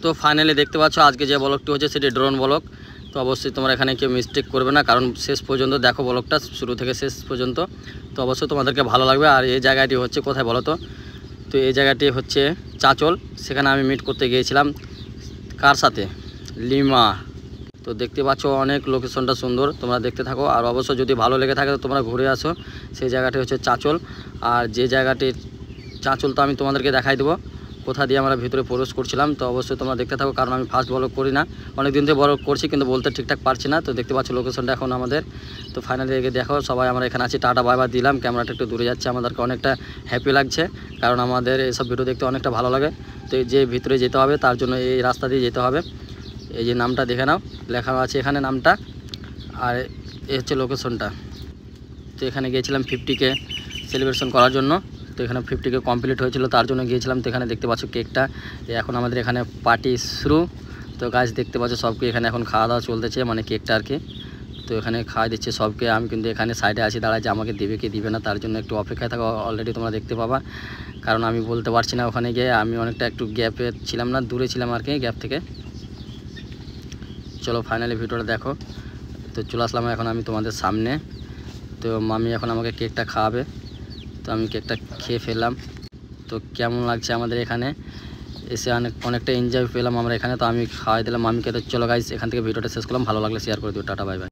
তো ফাইনালি দেখতে পাচ্ছ আজকে যে ব্লগটি হচ্ছে সেটি ড্রোন ব্লগ। তো অবশ্যই তোমরা এখানে কেউ মিস্টেক করবে না, কারণ শেষ পর্যন্ত দেখো ব্লগটা শুরু থেকে শেষ পর্যন্ত। তো অবশ্যই তোমাদেরকে ভালো লাগবে। আর এই জায়গাটি হচ্ছে কোথায় বলো তো? তো এই জায়গাটি হচ্ছে চাঁচল। সেখানে আমি মিট করতে গিয়েছিলাম কার সাথে? লিমা। তো দেখতে পাচ্ছ অনেক লোকেশনটা সুন্দর, তোমরা দেখতে থাকো। আর অবশ্যই যদি ভালো লেগে থাকে তো তোমরা ঘুরে আসো। সেই জায়গাটি হচ্ছে চাঁচল। আর যে জায়গাটি চাঁচল তো আমি তোমাদেরকে দেখাই দেবো কোথা দিয়ে আমরা ভিতরে প্রবেশ করছিলাম। তো অবশ্যই তোমরা দেখতে থাকো, কারণ আমি ফার্স্ট ব্লগ করি না, অনেক দিন থেকে ব্লগ করছি কিন্তু বলতে ঠিকঠাক পারছি না। তো দেখতে পাচ্ছ লোকেশনটা এখন আমাদের। তো ফাইনালি এগিয়ে দেখো সবাই আমরা এখানে আছি। টাটা বাই বাই দিলাম, ক্যামেরাটা একটু দূরে যাচ্ছে, আমাদেরকে অনেকটা হ্যাপি লাগছে, কারণ আমাদের এইসব ভিডিও দেখতে অনেকটা ভালো লাগে। তো যে ভিতরে যেতে হবে তার জন্য এই রাস্তা দিয়ে যেতে হবে। এই যে নামটা দেখে নাও, লেখা আছে এখানে নামটা, আর এই হচ্ছে লোকেশনটা। তো এখানে গিয়েছিলাম 50K সেলিব্রেশন করার জন্য। তো এখানে 50K কমপ্লিট হয়েছিল, তার জন্য গিয়েছিলাম। তো এখানে দেখতে পাচ্ছ কেকটা, এখন আমাদের এখানে পার্টি শুরু। তো গাছ দেখতে পাচ্ছ সবকে এখানে এখন খাওয়া দাওয়া চলতেছে, মানে কেকটা আর কি। তো এখানে খাওয়া দিচ্ছে সবকে। আমি কিন্তু এখানে সাইডে আছি দাঁড়ায়, যে আমাকে দেবে কি দিবে না তার জন্য একটু অপেক্ষায় থাকা। অলরেডি তোমরা দেখতে পাবা, কারণ আমি বলতে পারছি না ওখানে গিয়ে। আমি অনেকটা একটু গ্যাপে ছিলাম, না দূরে ছিলাম আর কি গ্যাপ থেকে। চলো ফাইনালি ভিডিওটা দেখো। তো চলে আসলাম এখন আমি তোমাদের সামনে। তো মামি এখন আমাকে কেকটা খাওয়াবে। তো আমি কেকটা খেয়ে ফেললাম। তো কেমন লাগছে আমাদের এখানে এসে, অনেকটা এনজয় পেলাম আমরা এখানে। তো আমি খাওয়াই দিলাম মামিকে। তো চলো গাইস এখান থেকে ভিডিওটা শেষ করলাম, ভালো লাগলে শেয়ার করে দিও। Tata bye bye.